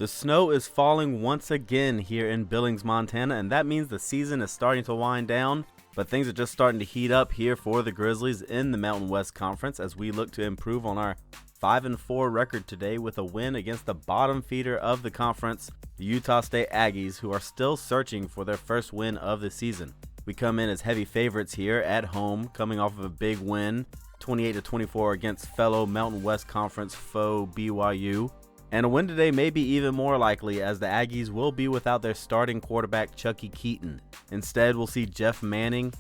The snow is falling once again here in Billings, Montana, and that means the season is starting to wind down, but things are just starting to heat up here for the Grizzlies in the Mountain West Conference as we look to improve on our 5-4 record today with a win against the bottom feeder of the conference, the Utah State Aggies, who are still searching for their first win of the season. We come in as heavy favorites here at home, coming off of a big win, 28-24 against fellow Mountain West Conference foe BYU. And a win today may be even more likely as the Aggies will be without their starting quarterback Chucky Keaton. Instead, we'll see Jeff Manning.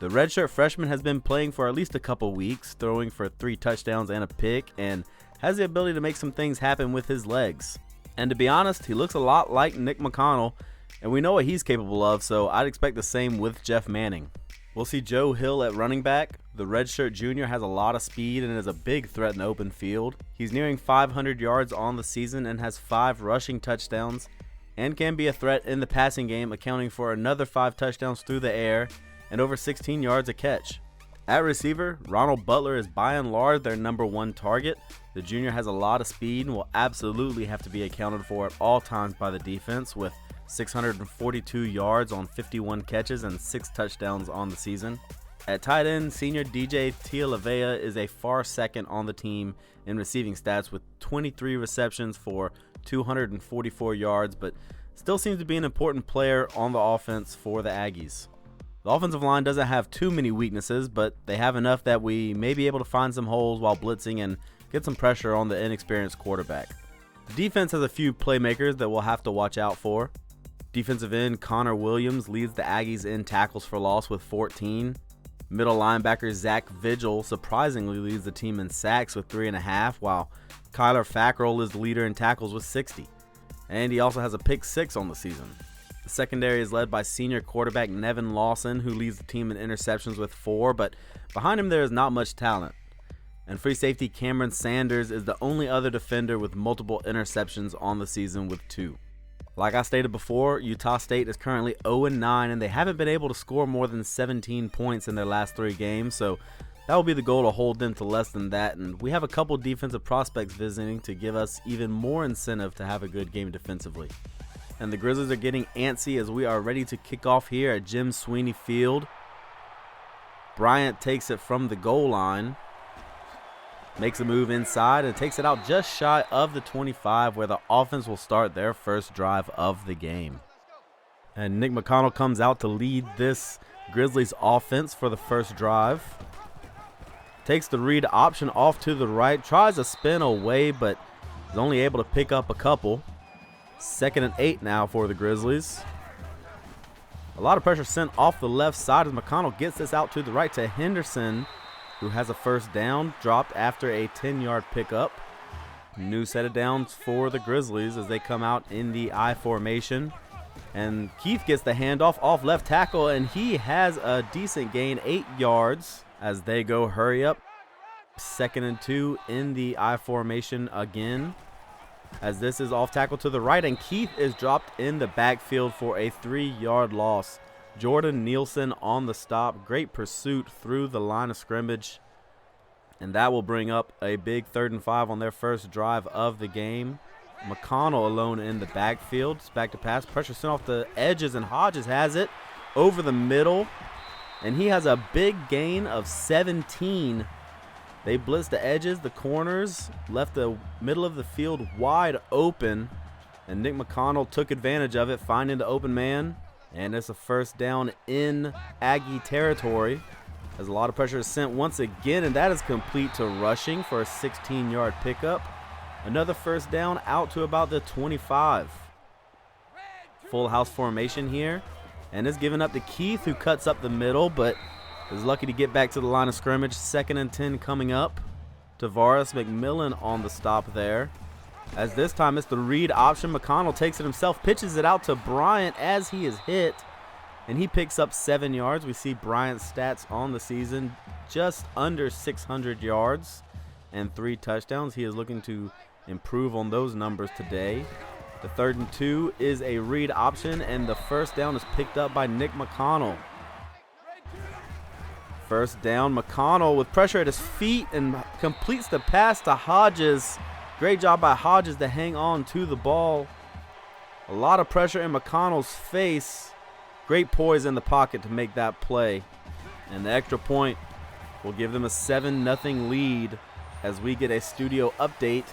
The redshirt freshman has been playing for at least a couple weeks, throwing for 3 touchdowns and a pick, and has the ability to make some things happen with his legs. And to be honest, he looks a lot like Nick McConnell, and we know what he's capable of, so I'd expect the same with Jeff Manning. We'll see Joe Hill at running back. The redshirt junior has a lot of speed and is a big threat in the open field. He's nearing 500 yards on the season and has 5 rushing touchdowns and can be a threat in the passing game, accounting for another 5 touchdowns through the air and over 16 yards a catch. At receiver, Ronald Butler is by and large their number 1 target. The junior has a lot of speed and will absolutely have to be accounted for at all times by the defense, with 642 yards on 51 catches and 6 touchdowns on the season. At tight end, senior DJ Tialavea is a far second on the team in receiving stats with 23 receptions for 244 yards, but still seems to be an important player on the offense for the Aggies. The offensive line doesn't have too many weaknesses, but they have enough that we may be able to find some holes while blitzing and get some pressure on the inexperienced quarterback. The defense has a few playmakers that we'll have to watch out for. Defensive end Connor Williams leads the Aggies in tackles for loss with 14. Middle linebacker Zach Vigil surprisingly leads the team in sacks with 3.5, while Kyler Fackrell is the leader in tackles with 60. And he also has a pick 6 on the season. The secondary is led by senior quarterback Nevin Lawson, who leads the team in interceptions with 4, but behind him there is not much talent. And free safety Cameron Sanders is the only other defender with multiple interceptions on the season with 2. Like I stated before, Utah State is currently 0-9 and they haven't been able to score more than 17 points in their last 3 games, so that will be the goal, to hold them to less than that. And we have a couple defensive prospects visiting to give us even more incentive to have a good game defensively. And the Grizzlies are getting antsy as we are ready to kick off here at Jim Sweeney Field. Bryant takes it from the goal line, makes a move inside and takes it out just shy of the 25, where the offense will start their first drive of the game. And Nick McConnell comes out to lead this Grizzlies offense for the first drive. Takes the read option off to the right, tries a spin away, but is only able to pick up a couple. 2nd and 8 now for the Grizzlies. A lot of pressure sent off the left side as McConnell gets this out to the right to Henderson, who has a first down, dropped after a 10-yard pickup. New set of downs for the Grizzlies as they come out in the I formation. And Keith gets the handoff off left tackle, and he has a decent gain, 8 yards, as they go hurry up. 2nd and 2 in the I formation again, as this is off tackle to the right, and Keith is dropped in the backfield for a 3-yard loss. Jordan Nielsen on the stop. Great pursuit through the line of scrimmage. And that will bring up a big 3rd and 5 on their first drive of the game. McConnell alone in the backfield. It's back to pass. Pressure sent off the edges, and Hodges has it over the middle. And he has a big gain of 17. They blitzed the edges, the corners, left the middle of the field wide open. And Nick McConnell took advantage of it, finding the open man. And it's a first down in Aggie territory as a lot of pressure is sent once again, and that is complete to Rushing for a 16-yard pickup. Another first down out to about the 25. Full house formation here, and it's given up to Keith, who cuts up the middle, but is lucky to get back to the line of scrimmage. 2nd and 10 coming up. Tavares McMillan on the stop there. As this time it's the read option. McConnell takes it himself, pitches it out to Bryant as he is hit, and he picks up 7 yards. We see Bryant's stats on the season just under 600 yards and 3 touchdowns. He is looking to improve on those numbers today. The 3rd and 2 is a read option, and the first down is picked up by Nick McConnell. First down, McConnell with pressure at his feet and completes the pass to Hodges. Great job by Hodges to hang on to the ball A lot of pressure in McConnell's face. Great poise in the pocket to make that play. And the extra point will give them a 7-0 lead as we get a studio update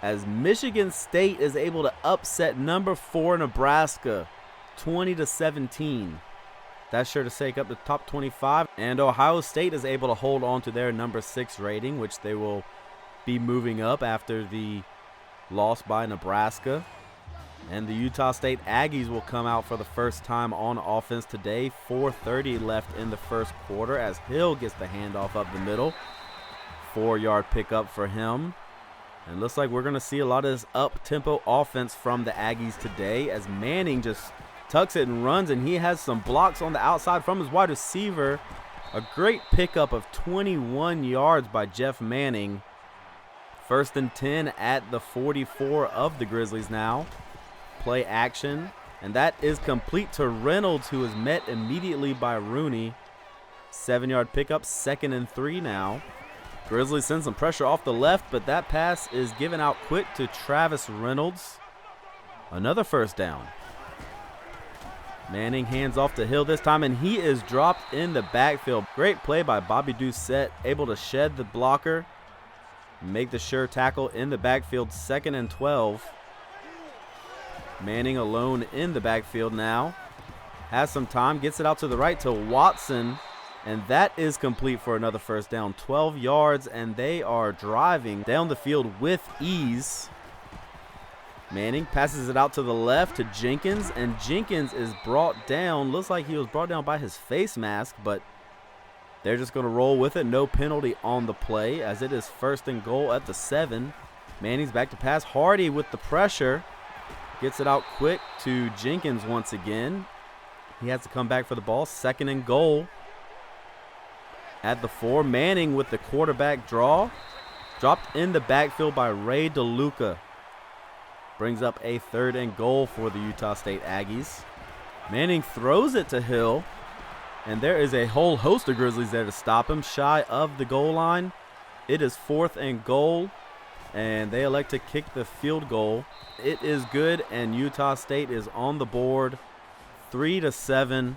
as Michigan State is able to upset number 4 Nebraska 20-17. That's sure to shake up the top 25. And Ohio State is able to hold on to their number 6 rating, which they will be moving up after the loss by Nebraska. And the Utah State Aggies will come out for the first time on offense today. 4:30 left in the first quarter as Hill gets the handoff up the middle. 4-yard pickup for him. And looks like we're going to see a lot of this up-tempo offense from the Aggies today as Manning just tucks it and runs, and he has some blocks on the outside from his wide receiver. A great pickup of 21 yards by Jeff Manning. 1st and 10 at the 44 of the Grizzlies now. Play action, and that is complete to Reynolds, who is met immediately by Rooney. 7-yard pickup, 2nd and 3 now. Grizzlies send some pressure off the left, but that pass is given out quick to Travis Reynolds. Another first down. Manning hands off to Hill this time, and he is dropped in the backfield. Great play by Bobby Doucette, able to shed the blocker, make the sure tackle in the backfield. 2nd and 12. Manning alone in the backfield now. Has some time, gets it out to the right to Watson, and that is complete for another first down. 12 yards, and they are driving down the field with ease. Manning passes it out to the left to Jenkins, and Jenkins is brought down. Looks like he was brought down by his face mask, but they're just going to roll with it. No penalty on the play as it is 1st and goal at the 7. Manning's back to pass. Hardy with the pressure. Gets it out quick to Jenkins once again. He has to come back for the ball. 2nd and goal at the 4. Manning with the quarterback draw. Dropped in the backfield by Ray DeLuca. Brings up a 3rd and goal for the Utah State Aggies. Manning throws it to Hill, and there is a whole host of Grizzlies there to stop him. Shy of the goal line. It is 4th and goal, and they elect to kick the field goal. It is good, and Utah State is on the board 3-7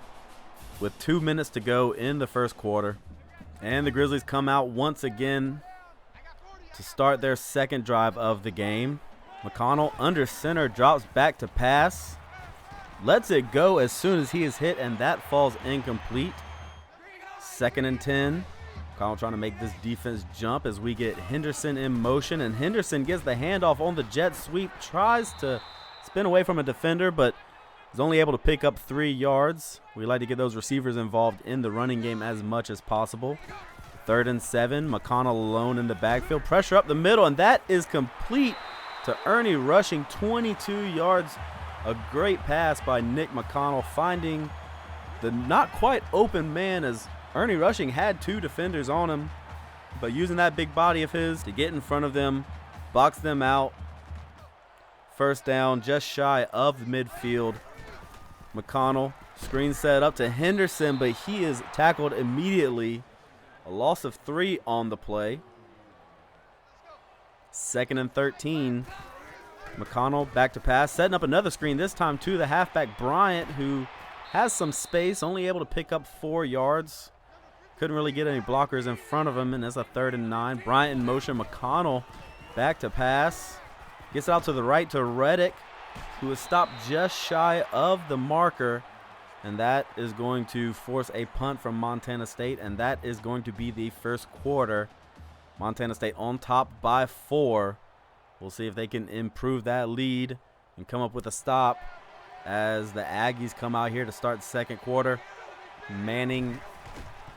with 2 minutes to go in the first quarter. And the Grizzlies come out once again to start their 2nd drive of the game. McConnell under center, drops back to pass. Lets it go as soon as he is hit, and that falls incomplete. 2nd and 10. McConnell trying to make this defense jump as we get Henderson in motion, and Henderson gets the handoff on the jet sweep, tries to spin away from a defender, but is only able to pick up 3 yards. We like to get those receivers involved in the running game as much as possible. 3rd and 7. McConnell alone in the backfield. Pressure up the middle, and that is complete to Ernie Rushing, 22 yards. A great pass by Nick McConnell, finding the not quite open man as Ernie Rushing had 2 defenders on him, but using that big body of his to get in front of them, box them out. First down, just shy of midfield. McConnell, screen set up to Henderson, but he is tackled immediately. A loss of 3 on the play. 2nd and 13. McConnell back to pass, setting up another screen, this time to the halfback Bryant, who has some space, only able to pick up 4 yards. Couldn't really get any blockers in front of him, and it's a 3rd and 9. Bryant in motion. McConnell back to pass. Gets out to the right to Reddick, who is stopped just shy of the marker. And that is going to force a punt from Montana State, and that is going to be the first quarter. Montana State on top by 4. We'll see if they can improve that lead and come up with a stop as the Aggies come out here to start the 2nd quarter. Manning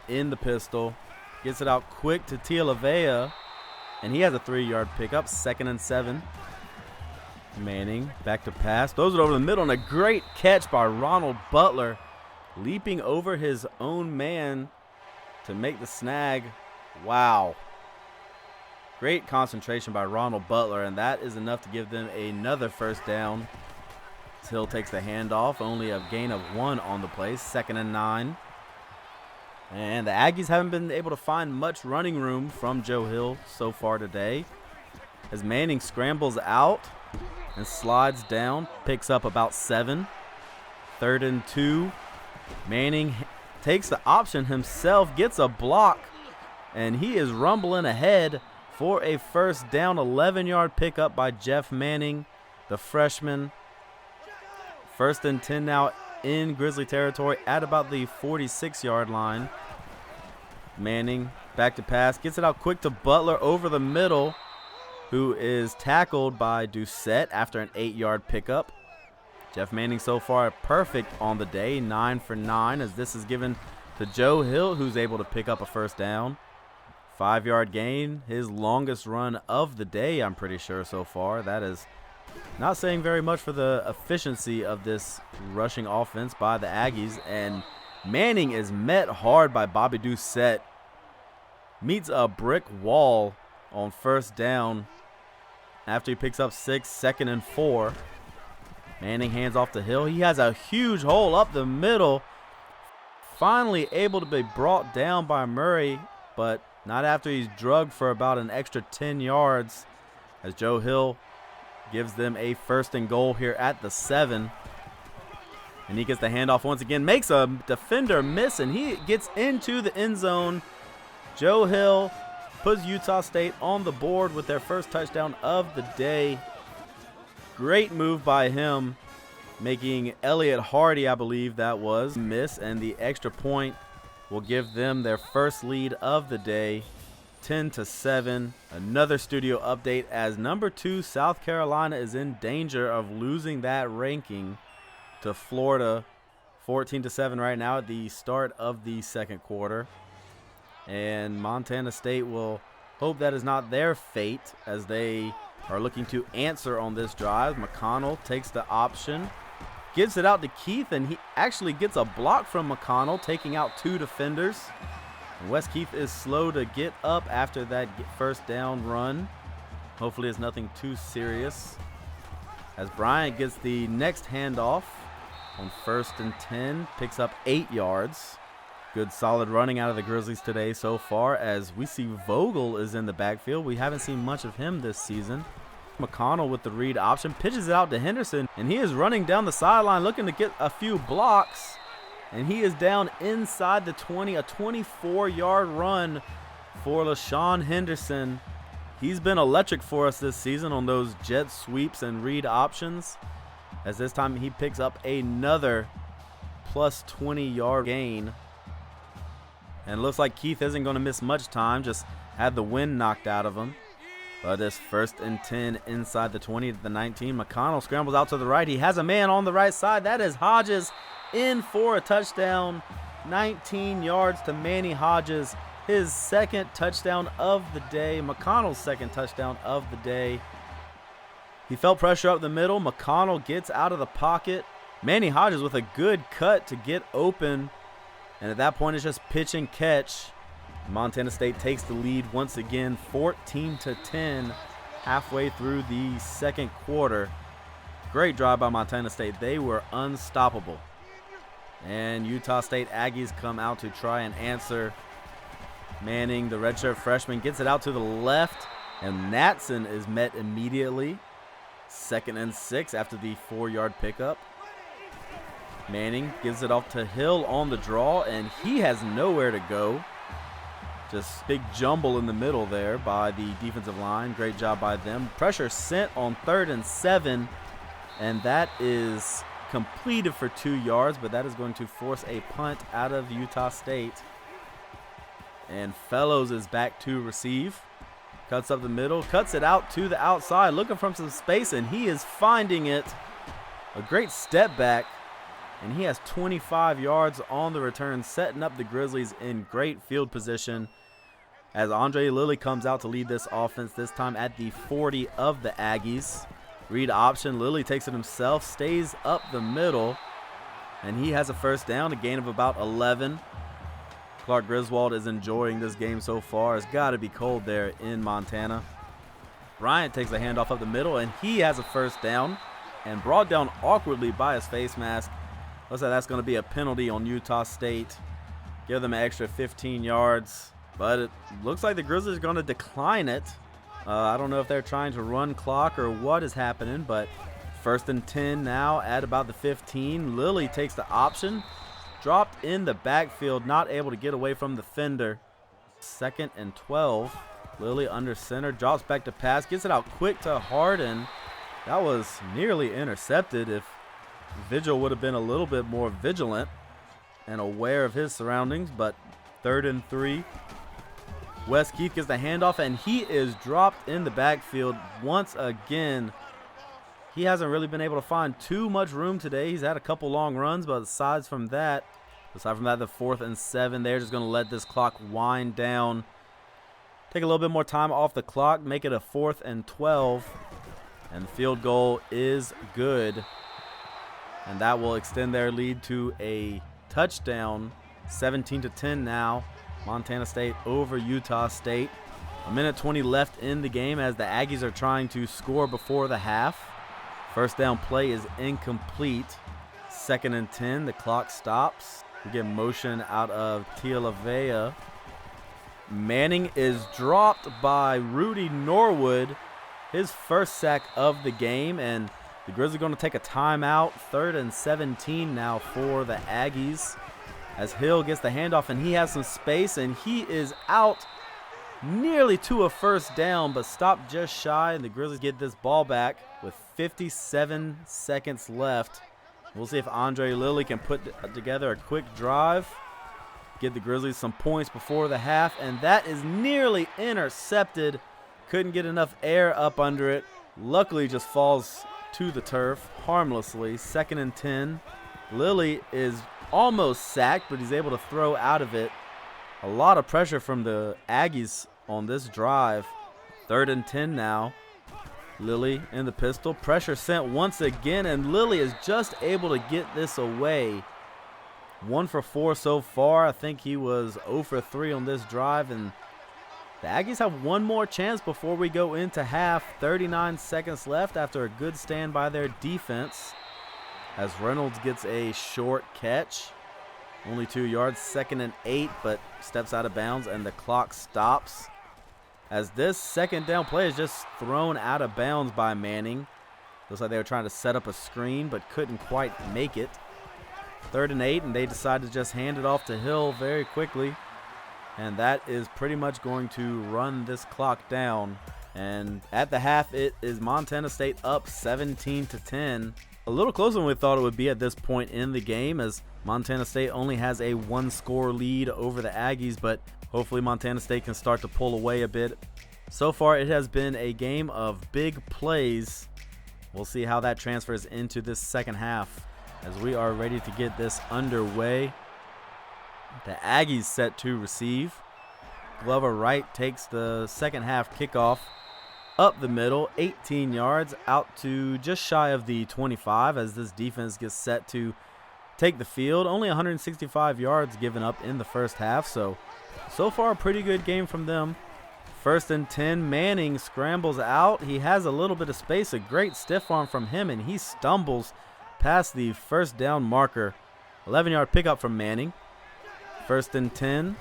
in the pistol. Gets it out quick to Tialavea, and he has a 3-yard pickup. 2nd and 7. Manning back to pass. Throws it over the middle, and a great catch by Ronald Butler, leaping over his own man to make the snag. Wow. Great concentration by Ronald Butler, and that is enough to give them another first down. Hill takes the handoff, only a gain of 1 on the play. 2nd and 9. And the Aggies haven't been able to find much running room from Joe Hill so far today. As Manning scrambles out, and slides down, picks up about 7. 3rd and 2. Manning takes the option himself, gets a block, and he is rumbling ahead for a first down. 11-yard pickup by Jeff Manning, the freshman. 1st and 10 now in Grizzly territory at about the 46-yard line. Manning back to pass, gets it out quick to Butler over the middle, who is tackled by Doucette after an 8-yard pickup. Jeff Manning so far perfect on the day, 9 for 9, as this is given to Joe Hill, who's able to pick up a first down. 5-yard gain, his longest run of the day, I'm pretty sure so far. That is not saying very much for the efficiency of this rushing offense by the Aggies. And Manning is met hard by Bobby Doucette. Meets a brick wall on first down after he picks up 6, 2nd and 4. Manning hands off to Hill. He has a huge hole up the middle. Finally able to be brought down by Murray, but not after he's drugged for about an extra 10 yards as Joe Hill gives them a 1st and goal here at the 7. And he gets the handoff once again, makes a defender miss, and he gets into the end zone. Joe Hill puts Utah State on the board with their first touchdown of the day. Great move by him, making Elliott Hardy, I believe that was, miss, and the extra point will give them their first lead of the day, 10-7. Another studio update as number 2 South Carolina is in danger of losing that ranking to Florida, 14-7 right now at the start of the second quarter. And Montana State will hope that is not their fate as they are looking to answer on this drive. McConnell takes the option, gives it out to Keith, and he actually gets a block from McConnell, taking out 2 defenders. And Wes Keith is slow to get up after that first down run. Hopefully it's nothing too serious. As Bryant gets the next handoff on 1st and 10, picks up 8 yards. Good solid running out of the Grizzlies today so far, as we see Vogel is in the backfield. We haven't seen much of him this season. McConnell with the read option, pitches it out to Henderson, and he is running down the sideline looking to get a few blocks, and he is down inside the 20, a 24-yard run for LaShawn Henderson. He's been electric for us this season on those jet sweeps and read options, as this time he picks up another plus 20-yard gain. And it looks like Keith isn't going to miss much time, just had the wind knocked out of him. But this 1st and 10 inside the 20 to the 19. McConnell scrambles out to the right. He has a man on the right side. That is Hodges in for a touchdown. 19 yards to Manny Hodges. His 2nd touchdown of the day. McConnell's 2nd touchdown of the day. He felt pressure up the middle. McConnell gets out of the pocket. Manny Hodges with a good cut to get open. And at that point, it's just pitch and catch. Montana State takes the lead once again, 14-10, halfway through the second quarter. Great drive by Montana State. They were unstoppable. And Utah State Aggies come out to try and answer. Manning, the redshirt freshman, gets it out to the left, and Natson is met immediately. 2nd and 6 after the 4-yard pickup. Manning gives it off to Hill on the draw, and he has nowhere to go. Just big jumble in the middle there by the defensive line. Great job by them. Pressure sent on 3rd and 7, and that is completed for 2 yards, but that is going to force a punt out of Utah State. And Fellows is back to receive. Cuts up the middle, cuts it out to the outside, looking for some space, and he is finding it. A great step back. And he has 25 yards on the return, setting up the Grizzlies in great field position as Andre Lilly comes out to lead this offense, this time at the 40 of the Aggies. Read option, Lilly takes it himself, stays up the middle, and he has a first down, a gain of about 11. Clark Griswold is enjoying this game so far. It's got to be cold there in Montana. Bryant takes a handoff up the middle, and he has a first down, and brought down awkwardly by his face mask. Looks like that's going to be a penalty on Utah State. Give them an extra 15 yards. But it looks like the Grizzlies are going to decline it. I don't know if they're trying to run clock or what is happening, but 1st and 10 now at about the 15. Lilly takes the option. Dropped in the backfield, not able to get away from the fender. 2nd and 12. Lilly under center, drops back to pass, gets it out quick to Harden. That was nearly intercepted if Vigil would have been a little bit more vigilant and aware of his surroundings, but 3rd and 3. Wes Keith gets the handoff, and he is dropped in the backfield once again. He hasn't really been able to find too much room today. He's had a couple long runs, but aside from that, the 4th and 7, they're just going to let this clock wind down. Take a little bit more time off the clock, make it a 4th and 12, and the field goal is good. And that will extend their lead to a touchdown, 17-10 now. Montana State over Utah State. 1:20 left in the game as the Aggies are trying to score before the half. First down play is incomplete. 2nd and 10, the clock stops. We get motion out of Tialavea. Manning is dropped by Rudy Norwood. His first sack of the game, and the Grizzlies are going to take a timeout. 3rd and 17 now for the Aggies. As Hill gets the handoff, and he has some space, and he is out nearly to a first down, but stopped just shy, and the Grizzlies get this ball back with 57 seconds left. We'll see if Andre Lilly can put together a quick drive, get the Grizzlies some points before the half, and that is nearly intercepted. Couldn't get enough air up under it. Luckily just falls to the turf harmlessly. 2nd and 10. Lilly is almost sacked, but he's able to throw out of it. A lot of pressure from the Aggies on this drive. 3rd and 10 now. Lilly in the pistol. Pressure sent once again, and Lilly is just able to get this away. 1 for 4 so far. I think he was 0 for 3 on this drive, and the Aggies have one more chance before we go into half. 39 seconds left after a good stand by their defense, as Reynolds gets a short catch. Only 2 yards, 2nd and 8, but steps out of bounds, and the clock stops. As this 2nd down play is just thrown out of bounds by Manning. Looks like they were trying to set up a screen, but couldn't quite make it. 3rd and 8, and they decide to just hand it off to Hill very quickly. And that is pretty much going to run this clock down. And at the half, it is Montana State up 17-10. A little closer than we thought it would be at this point in the game, as Montana State only has a 1-score lead over the Aggies, but hopefully Montana State can start to pull away a bit. So far, it has been a game of big plays. We'll see how that transfers into this second half as we are ready to get this underway. The Aggies set to receive. Glover Wright takes the second half kickoff up the middle, 18 yards, out to just shy of the 25 as this defense gets set to take the field. Only 165 yards given up in the first half, so far a pretty good game from them. 1st and 10, Manning scrambles out. He has a little bit of space, a great stiff arm from him, and he stumbles past the first down marker. 11-yard pickup from Manning. 1st and 10.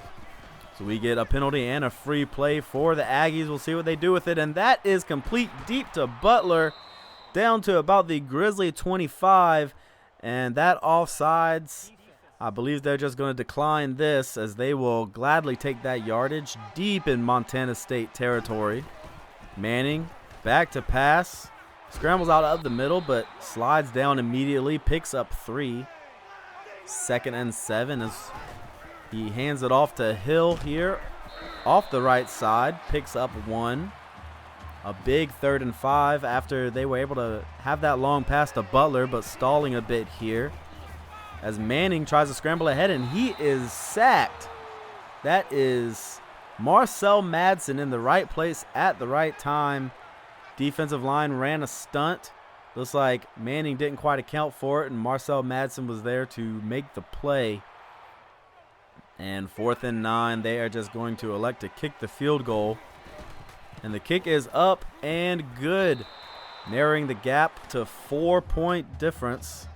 So we get a penalty and a free play for the Aggies. We'll see what they do with it, and that is complete deep to Butler, down to about the Grizzly 25, and that offsides. I believe they're just going to decline this as they will gladly take that yardage deep in Montana State territory. Manning back to pass. Scrambles out of the middle, but slides down immediately. Picks up 3. 2nd and 7 as he hands it off to Hill here off the right side. Picks up 1. A big 3rd and 5 after they were able to have that long pass to Butler, but stalling a bit here as Manning tries to scramble ahead, and he is sacked. That is Marcel Madsen in the right place at the right time. Defensive line ran a stunt. Looks like Manning didn't quite account for it, and Marcel Madsen was there to make the play. And 4th and 9, they are just going to elect to kick the field goal. And the kick is up and good, narrowing the gap to 4-point difference.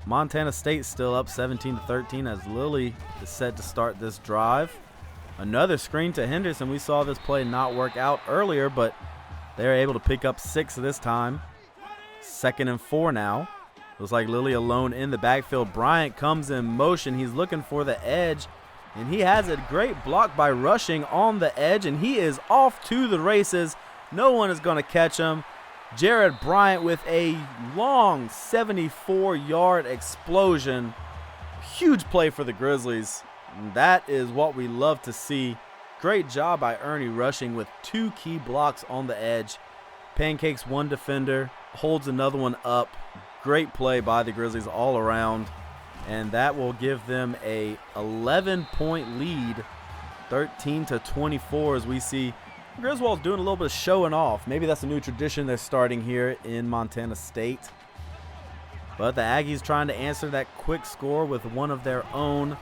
Montana State still up 17-13 as Lilly is set to start this drive. Another screen to Henderson. We saw this play not work out earlier, but They're able to pick up 6 this time. 2nd and 4 now. Looks like Lilly alone in the backfield. Bryant comes in motion. He's looking for the edge, and he has a great block by rushing on the edge, and he is off to the races. No one is going to catch him. Jared Bryant with a long 74-yard explosion. Huge play for the Grizzlies. And that is what we love to see. Great job by Ernie rushing with 2 key blocks on the edge. Pancakes one defender, holds another one up. Great play by the Grizzlies all around. And that will give them a 11-point lead, 13-24, as we see Griswold's doing a little bit of showing off. Maybe that's a new tradition they're starting here in Montana State. But the Aggies trying to answer that quick score with one of their own,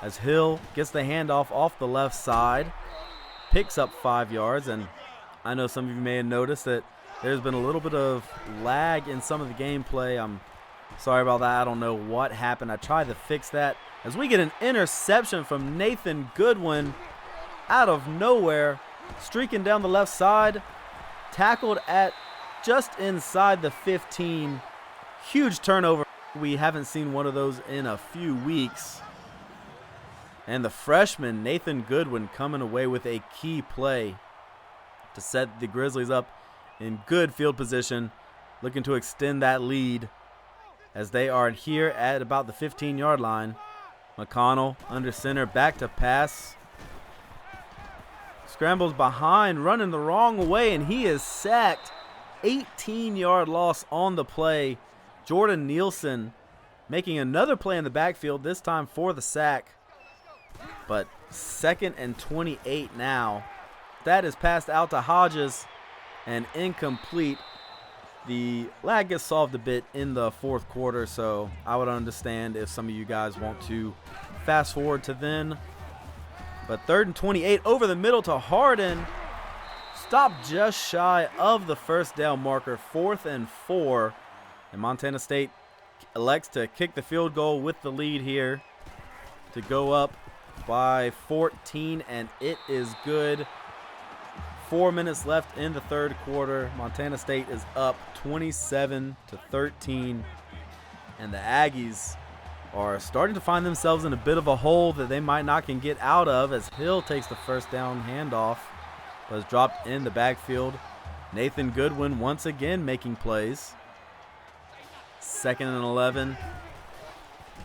as Hill gets the handoff off the left side, picks up 5 yards. And I know some of you may have noticed that there's been a little bit of lag in some of the gameplay. I'm sorry about that. I don't know what happened. I tried to fix that as we get an interception from Nathan Goodwin out of nowhere, streaking down the left side, tackled at just inside the 15. Huge turnover. We haven't seen one of those in a few weeks. And the freshman Nathan Goodwin coming away with a key play to set the Grizzlies up in good field position, looking to extend that lead as they are here at about the 15-yard line. McConnell under center, back to pass. Scrambles behind, running the wrong way, and he is sacked. 18-yard loss on the play. Jordan Nielsen making another play in the backfield, this time for the sack. But 2nd and 28 now. That is passed out to Hodges and incomplete. The lag gets solved a bit in the 4th quarter, so I would understand if some of you guys want to fast forward to then. But 3rd and 28 over the middle to Harden. Stopped just shy of the first down marker. 4th and 4. And Montana State elects to kick the field goal with the lead here to go up by 14, and it is good. 4 minutes left in the 3rd quarter. Montana State is up 27-13, and the Aggies are starting to find themselves in a bit of a hole that they might not can get out of, as Hill takes the first down handoff, but is dropped in the backfield. Nathan Goodwin once again making plays. 2nd and 11.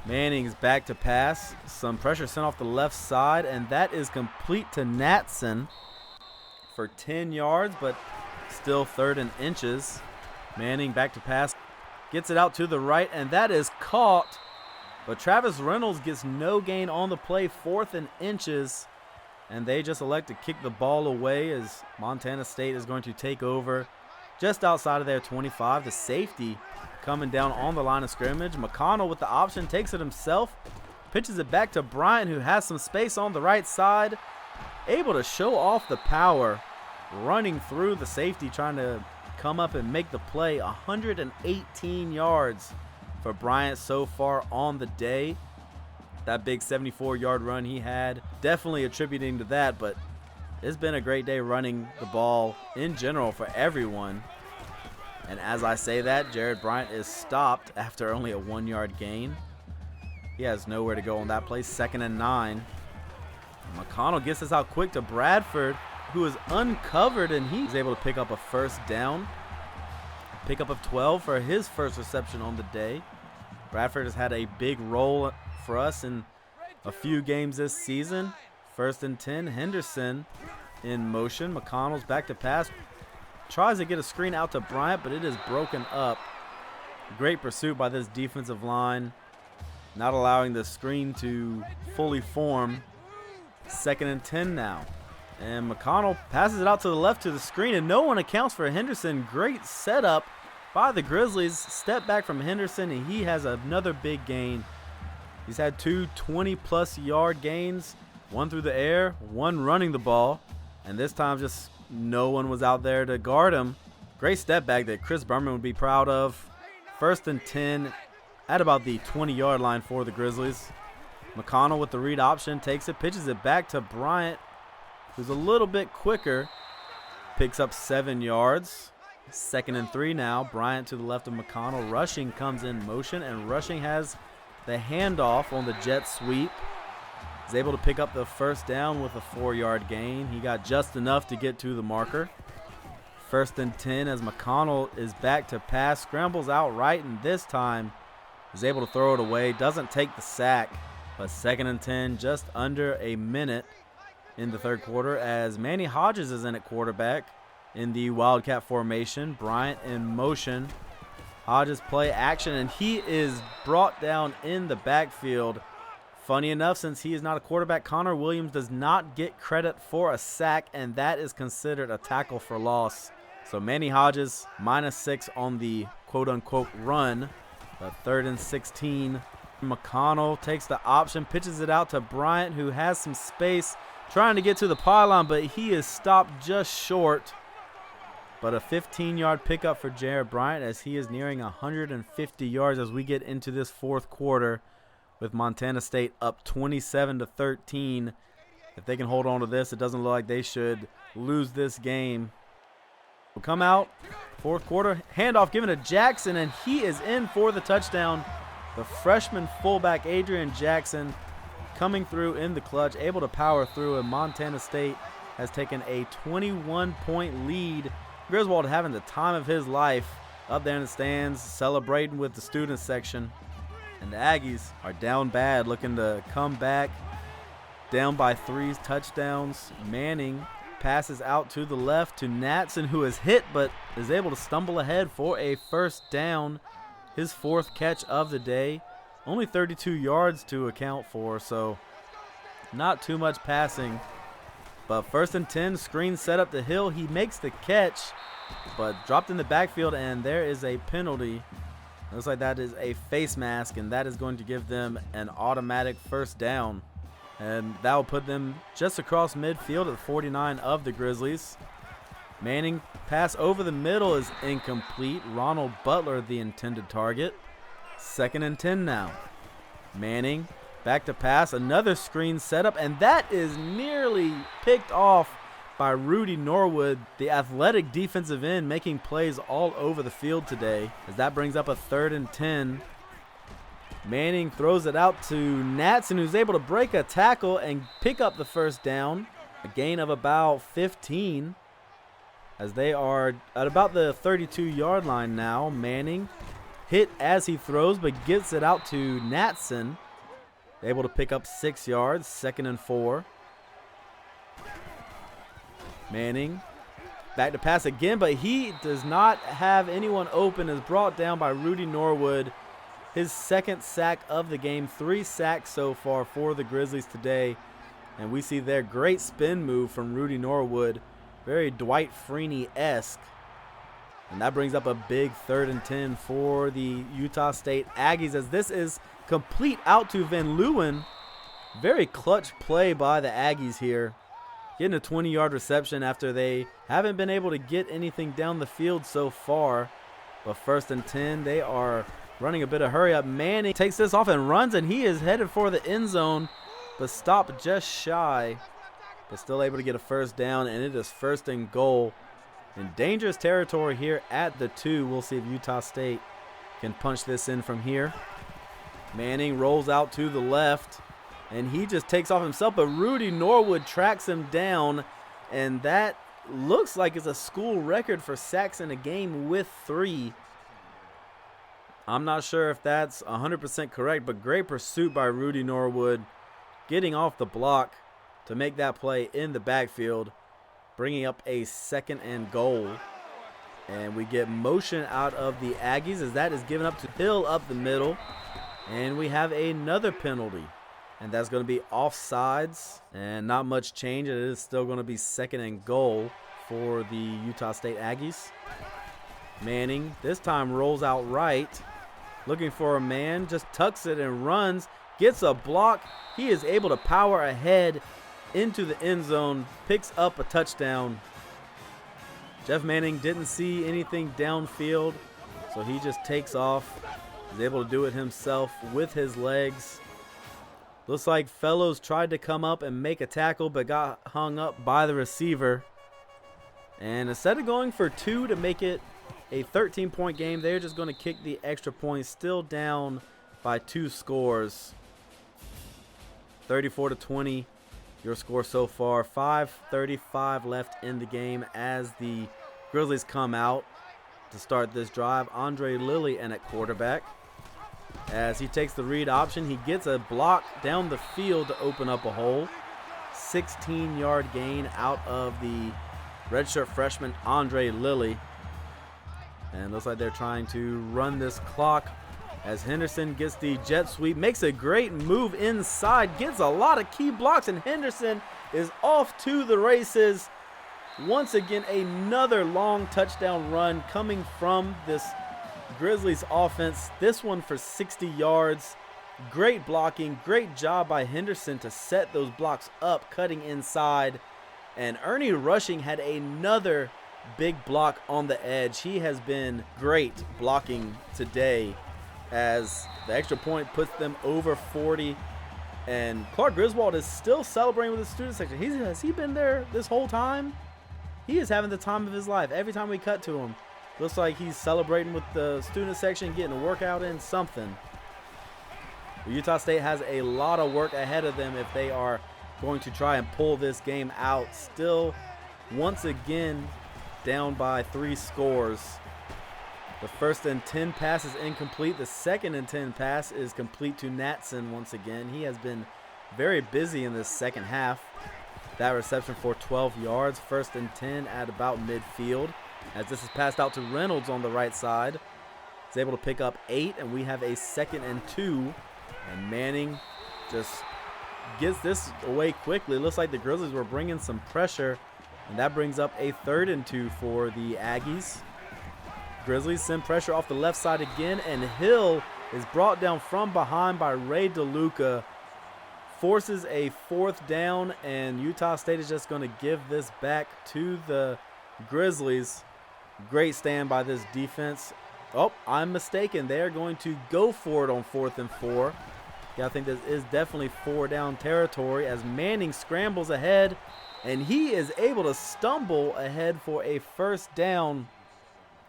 Manning's back to pass. Some pressure sent off the left side, and that is complete to Natson for 10 yards, but still 3rd and inches. Manning back to pass. Gets it out to the right, and that is caught. But Travis Reynolds gets no gain on the play, 4th and inches. And they just elect to kick the ball away as Montana State is going to take over just outside of their 25. The safety coming down on the line of scrimmage. McConnell with the option, takes it himself, pitches it back to Bryant, who has some space on the right side, able to show off the power, running through the safety, trying to come up and make the play. 118 yards for Bryant so far on the day. That big 74-yard run he had, definitely attributing to that, but it's been a great day running the ball in general for everyone. And as I say that, Jared Bryant is stopped after only a 1-yard gain. He has nowhere to go on that play. 2nd and 9. McConnell gets this out quick to Bradford, who is uncovered, and he's able to pick up a first down. Pickup of 12 for his first reception on the day. Bradford has had a big role for us in a few games this season. 1st and 10. Henderson in motion. McConnell's back to pass. Tries to get a screen out to Bryant, but it is broken up. Great pursuit by this defensive line, not allowing the screen to fully form. 2nd and 10 now. And McConnell passes it out to the left to the screen, and no one accounts for Henderson. Great setup by the Grizzlies. Step back from Henderson, and he has another big gain. He's had 2 20-plus yard gains, one through the air, one running the ball, and this time just no one was out there to guard him. Great step back that Chris Berman would be proud of. 1st and 10 at about the 20-yard line for the Grizzlies. McConnell with the read option, takes it, pitches it back to Bryant, who's a little bit quicker. picks up 7 yards. 2nd and 3 now. Bryant to the left of McConnell. Rushing comes in motion, and Rushing has the handoff on the jet sweep. He's able to pick up the first down with a 4-yard gain. He got just enough to get to the marker. 1st and 10 as McConnell is back to pass. Scrambles out right, and this time is able to throw it away. Doesn't take the sack, but 2nd and 10, just under a minute in the 3rd quarter as Manny Hodges is in at quarterback in the Wildcat formation. Bryant in motion. Hodges play action, and he is brought down in the backfield. Funny enough, since he is not a quarterback, Connor Williams does not get credit for a sack, and that is considered a tackle for loss. So Manny Hodges -6 on the quote-unquote run. But 3rd and 16. McConnell takes the option, pitches it out to Bryant, who has some space trying to get to the pylon, but he is stopped just short. But a 15-yard pickup for Jared Bryant as he is nearing 150 yards as we get into this 4th quarter with Montana State up 27-13. If they can hold on to this, it doesn't look like they should lose this game. We'll come out, 4th quarter, handoff given to Jackson, and he is in for the touchdown. The freshman fullback Adrian Jackson coming through in the clutch, able to power through, and Montana State has taken a 21-point lead. Griswold having the time of his life up there in the stands, celebrating with the student section. And the Aggies are down bad, looking to come back. Down by 3 touchdowns. Manning passes out to the left to Natson, who is hit but is able to stumble ahead for a first down. His 4th catch of the day. Only 32 yards to account for, so not too much passing. But 1st and 10, screen set up the Hill. He makes the catch, but dropped in the backfield, and there is a penalty. Looks like that is a face mask, and that is going to give them an automatic first down. And that will put them just across midfield at 49 of the Grizzlies. Manning pass over the middle is incomplete. Ronald Butler the intended target. 2nd and 10 now. Manning back to pass, another screen setup, and that is nearly picked off by Rudy Norwood, the athletic defensive end, making plays all over the field today, as that brings up a 3rd and 10. Manning throws it out to Natson, who's able to break a tackle and pick up the first down. A gain of about 15, as they are at about the 32-yard line now. Manning hit as he throws, but gets it out to Natson. Able to pick up 6 yards, 2nd and 4. Manning back to pass again, but he does not have anyone open. Is brought down by Rudy Norwood. His 2nd sack of the game. 3 sacks so far for the Grizzlies today. And we see their great spin move from Rudy Norwood. Very Dwight Freeney-esque. And that brings up a big 3rd and 10 for the Utah State Aggies, as this is complete out to Van Leeuwen. Very clutch play by the Aggies here. Getting a 20-yard reception after they haven't been able to get anything down the field so far. But 1st and 10, they are running a bit of hurry up. Manning takes this off and runs, and he is headed for the end zone, but stopped just shy. But still able to get a first down, and it is 1st and goal. In dangerous territory here at the 2. We'll see if Utah State can punch this in from here. Manning rolls out to the left, and he just takes off himself, but Rudy Norwood tracks him down, and that looks like it's a school record for sacks in a game with 3. I'm not sure if that's 100% correct, but great pursuit by Rudy Norwood, getting off the block to make that play in the backfield, bringing up a 2nd and goal. And we get motion out of the Aggies as that is given up to Hill up the middle. And we have another penalty, and that's going to be offsides, and not much change. It is still going to be 2nd and goal for the Utah State Aggies. Manning this time rolls out right, looking for a man, just tucks it and runs, gets a block. He is able to power ahead into the end zone, picks up a touchdown. Jeff Manning didn't see anything downfield, so he just takes off. He's able to do it himself with his legs. Looks like Fellows tried to come up and make a tackle, but got hung up by the receiver. And instead of going for 2 to make it a 13-point game, they're just going to kick the extra point, still down by 2 scores. 34-20, your score so far. 5:35 left in the game as the Grizzlies come out to start this drive. Andre Lilly in at quarterback. As he takes the read option, he gets a block down the field to open up a hole. 16-yard gain out of the redshirt freshman Andre Lilly. And looks like they're trying to run this clock as Henderson gets the jet sweep, makes a great move inside, gets a lot of key blocks, and Henderson is off to the races. Once again, another long touchdown run coming from this Grizzlies offense. This one for 60 yards. Great blocking, great job by Henderson to set those blocks up, cutting inside. And Ernie Rushing had another big block on the edge. He has been great blocking today as the extra point puts them over 40. And Clark Griswold is still celebrating with the student section. Has he been there this whole time? He is having the time of his life. Every time we cut to him, looks like he's celebrating with the student section, getting a workout in, something. Utah State has a lot of work ahead of them if they are going to try and pull this game out. Still, once again, down by 3 scores. The 1st and 10 pass is incomplete. The 2nd and 10 pass is complete to Natson once again. He has been very busy in this second half. That reception for 12 yards. 1st and 10 at about midfield. As this is passed out to Reynolds on the right side. He's able to pick up 8, and we have a 2nd and 2. And Manning just gets this away quickly. It looks like the Grizzlies were bringing some pressure, and that brings up a 3rd and 2 for the Aggies. Grizzlies send pressure off the left side again, and Hill is brought down from behind by Ray DeLuca. Forces a 4th down, and Utah State is just going to give this back to the Grizzlies. Great stand by this defense. Oh, I'm mistaken. They're going to go for it on 4th and 4. Yeah, I think this is definitely 4 down territory as Manning scrambles ahead, and he is able to stumble ahead for a 1st down.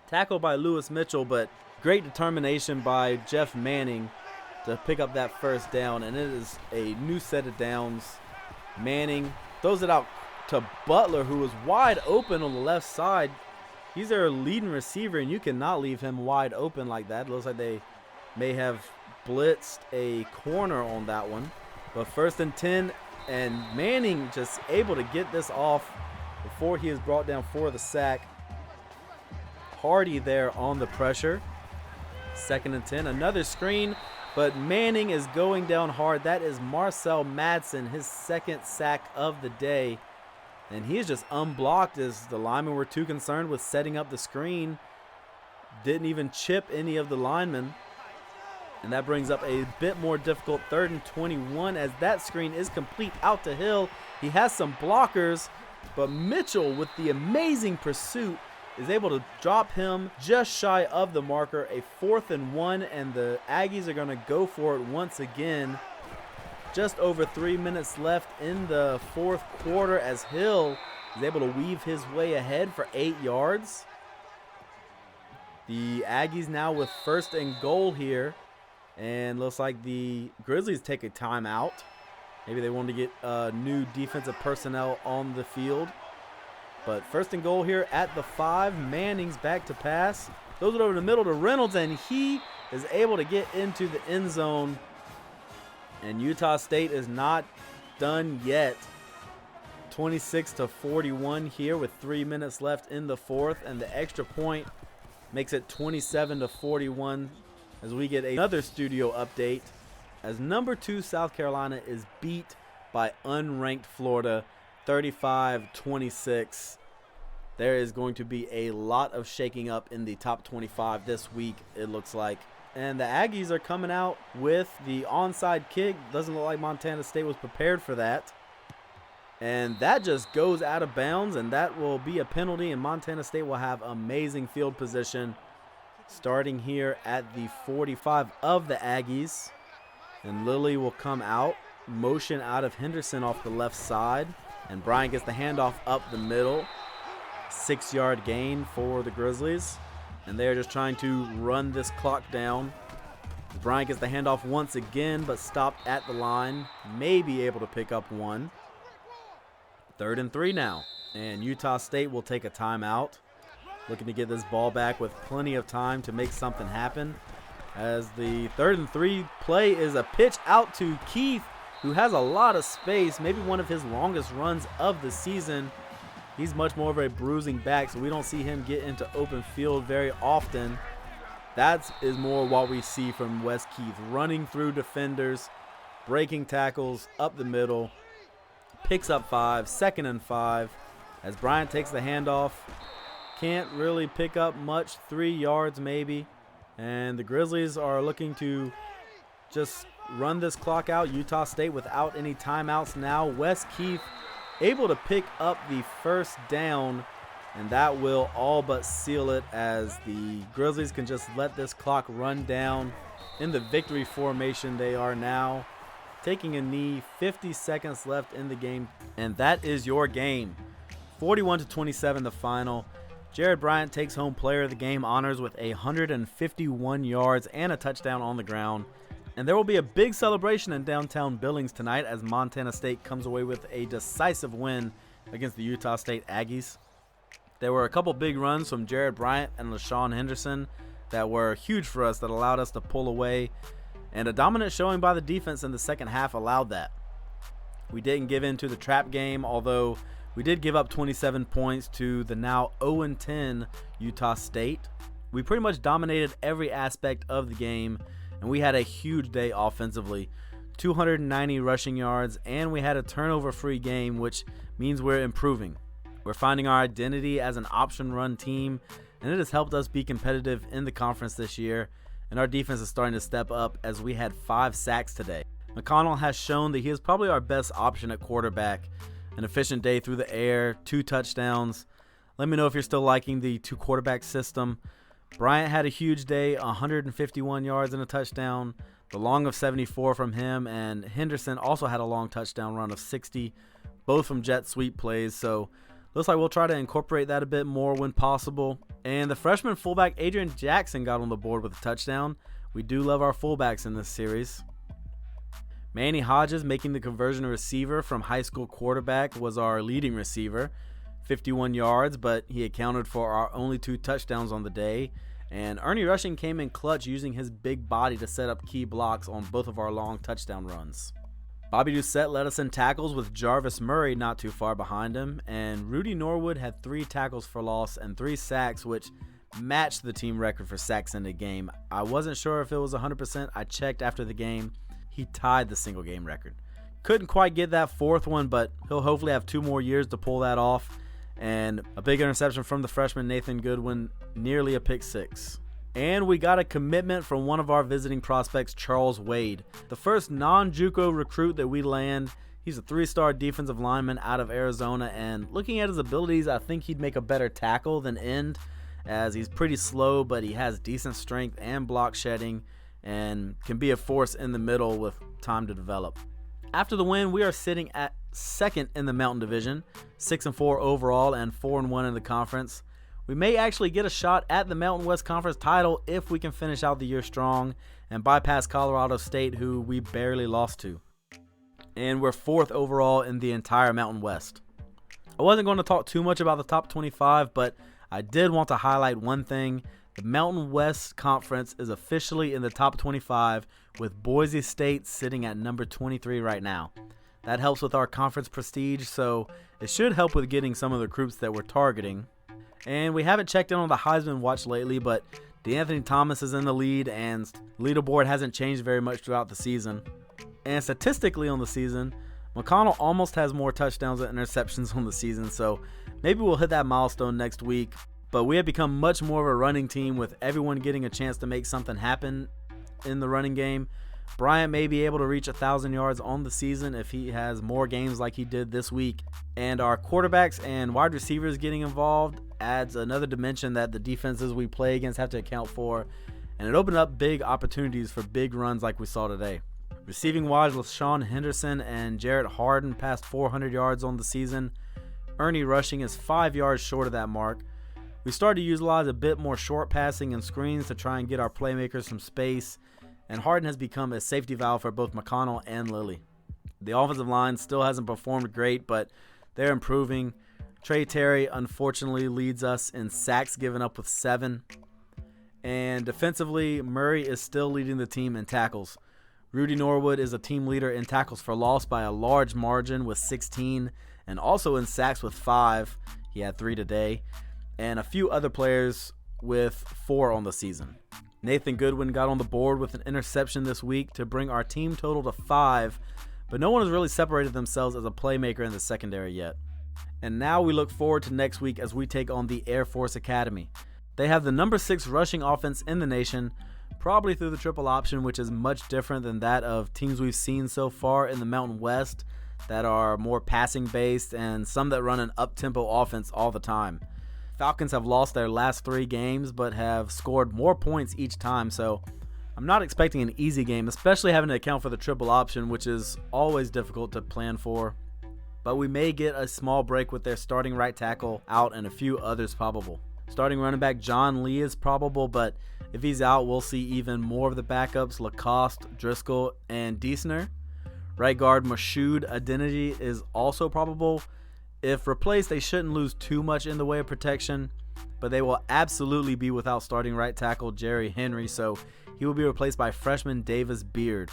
Tackled by Lewis Mitchell, but great determination by Jeff Manning to pick up that 1st down, and it is a new set of downs. Manning throws it out to Butler, who was wide open on the left side. He's their leading receiver, and you cannot leave him wide open like that. It looks like they may have blitzed a corner on that one. But 1st and 10, and Manning just able to get this off before he is brought down for the sack. Hardy there on the pressure. 2nd and 10, another screen, but Manning is going down hard. That is Marcel Madsen, his 2nd sack of the day. And he is just unblocked as the linemen were too concerned with setting up the screen. Didn't even chip any of the linemen. And that brings up a bit more difficult 3rd and 21 as that screen is complete out to Hill. He has some blockers, but Mitchell with the amazing pursuit is able to drop him just shy of the marker. A 4th and 1, and the Aggies are going to go for it once again. Just over 3 minutes left in the 4th quarter as Hill is able to weave his way ahead for 8 yards. The Aggies now with 1st and goal here, and looks like the Grizzlies take a timeout. Maybe they wanted to get new defensive personnel on the field. But 1st and goal here at the 5. Manning's back to pass. Throws it over the middle to Reynolds, and he is able to get into the end zone. And Utah State is not done yet. 26-41 here with 3 minutes left in the 4th, and the extra point makes it 27-41 as we get another studio update as number 2 South Carolina is beat by unranked Florida 35-26. There is going to be a lot of shaking up in the top 25 this week, it looks like. And the Aggies are coming out with the onside kick. Doesn't look like Montana State was prepared for that. And that just goes out of bounds, and that will be a penalty, and Montana State will have amazing field position starting here at the 45 of the Aggies. And Lilly will come out, motion out of Henderson off the left side, and Bryant gets the handoff up the middle. 6-yard gain for the Grizzlies, and they're just trying to run this clock down. Bryant gets the handoff once again, but stopped at the line. May be able to pick up one. 3rd and 3 now, and Utah State will take a timeout, looking to get this ball back with plenty of time to make something happen. As the 3rd and 3 play is a pitch out to Keith, who has a lot of space, maybe one of his longest runs of the season. He's much more of a bruising back, so we don't see him get into open field very often. That is more what we see from Wes Keith, running through defenders, breaking tackles up the middle, picks up 5, 2nd and 5, as Bryant takes the handoff. Can't really pick up much, 3 yards maybe. And the Grizzlies are looking to just run this clock out. Utah State without any timeouts now. Wes Keith able to pick up the 1st down, and that will all but seal it, as the Grizzlies can just let this clock run down in the victory formation. They are now taking a knee, 50 seconds left in the game, and that is your game. 41-27 the final. Jared Bryant takes home player of the game honors with 151 yards and a touchdown on the ground. And there will be a big celebration in downtown Billings tonight as Montana State comes away with a decisive win against the Utah State Aggies. There were a couple big runs from Jared Bryant and LaShawn Henderson that were huge for us, that allowed us to pull away. And a dominant showing by the defense in the second half allowed that. We didn't give in to the trap game, although we did give up 27 points to the now 0-10 Utah State. We pretty much dominated every aspect of the game, and we had a huge day offensively. 290 rushing yards, and we had a turnover-free game, which means we're improving. We're finding our identity as an option run team, and it has helped us be competitive in the conference this year, and our defense is starting to step up as we had 5 sacks today. McConnell has shown that he is probably our best option at quarterback. An efficient day through the air, 2 touchdowns. Let me know if you're still liking the 2 quarterback system. Bryant had a huge day, 151 yards and a touchdown. The long of 74 from him, and Henderson also had a long touchdown run of 60, both from jet sweep plays. So looks like we'll try to incorporate that a bit more when possible. And the freshman fullback Adrian Jackson got on the board with a touchdown. We do love our fullbacks in this series. Manny Hodges, making the conversion to receiver from high school quarterback, was our leading receiver. 51 yards, but he accounted for our only 2 touchdowns on the day. And Ernie Rushing came in clutch, using his big body to set up key blocks on both of our long touchdown runs. Bobby Doucette led us in tackles, with Jarvis Murray not too far behind him. And Rudy Norwood had 3 tackles for loss and 3 sacks, which matched the team record for sacks in the game. I wasn't sure if it was 100%. I checked after the game. He tied the single game record. Couldn't quite get that 4th one, but he'll hopefully have 2 more years to pull that off. And a big interception from the freshman Nathan Goodwin, nearly a pick 6. And we got a commitment from one of our visiting prospects, Charles Wade, the first non-JUCO recruit that we land. He's a 3-star defensive lineman out of Arizona, and looking at his abilities, I think he'd make a better tackle than end, as he's pretty slow, but he has decent strength and block shedding, and can be a force in the middle with time to develop. After the win, we are sitting at 2nd in the Mountain Division, 6-4 overall and 4-1 in the conference. We may actually get a shot at the Mountain West Conference title if we can finish out the year strong and bypass Colorado State, who we barely lost to. And we're 4th overall in the entire Mountain West. I wasn't going to talk too much about the top 25, but I did want to highlight one thing. The Mountain West Conference is officially in the top 25, with Boise State sitting at number 23 right now. That helps with our conference prestige, so it should help with getting some of the recruits that we're targeting. And we haven't checked in on the Heisman watch lately, but DeAnthony Thomas is in the lead, and leaderboard hasn't changed very much throughout the season. And statistically on the season, McConnell almost has more touchdowns and interceptions on the season, so maybe we'll hit that milestone next week. But we have become much more of a running team, with everyone getting a chance to make something happen in the running game. Bryant may be able to reach 1,000 yards on the season if he has more games like he did this week. And our quarterbacks and wide receivers getting involved adds another dimension that the defenses we play against have to account for. And it opened up big opportunities for big runs like we saw today. Receiving wise, LaShawn Henderson and Jarrett Harden passed 400 yards on the season. Ernie rushing is 5 yards short of that mark. We started to utilize a bit more short passing and screens to try and get our playmakers some space, and Harden has become a safety valve for both McConnell and Lilly. The offensive line still hasn't performed great, but they're improving. Trey Terry unfortunately leads us in sacks given up with 7. And defensively, Murray is still leading the team in tackles. Rudy Norwood is a team leader in tackles for loss by a large margin with 16, and also in sacks with 5. He had 3 today. And a few other players with 4 on the season. Nathan Goodwin got on the board with an interception this week to bring our team total to 5, but no one has really separated themselves as a playmaker in the secondary yet. And now we look forward to next week as we take on the Air Force Academy. They have the number 6 rushing offense in the nation, probably through the triple option, which is much different than that of teams we've seen so far in the Mountain West that are more passing based and some that run an up-tempo offense all the time. Falcons have lost their last 3 games but have scored more points each time, so I'm not expecting an easy game, especially having to account for the triple option, which is always difficult to plan for. But we may get a small break with their starting right tackle out and a few others probable. Starting running back John Lee is probable, but if he's out, we'll see even more of the backups, Lacoste, Driscoll, and Diesner. Right guard Mashoud Identity is also probable. If replaced, they shouldn't lose too much in the way of protection, but they will absolutely be without starting right tackle Jerry Henry, so he will be replaced by freshman Davis Beard.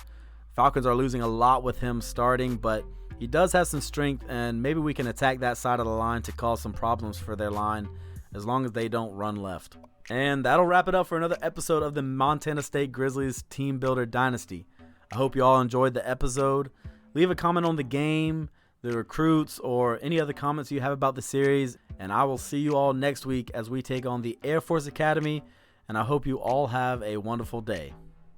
Falcons are losing a lot with him starting, but he does have some strength, and maybe we can attack that side of the line to cause some problems for their line as long as they don't run left. And that'll wrap it up for another episode of the Montana State Grizzlies Team Builder Dynasty. I hope you all enjoyed the episode. Leave a comment on the game, the recruits, or any other comments you have about the series, and I will see you all next week as we take on the Air Force Academy, and I hope you all have a wonderful day.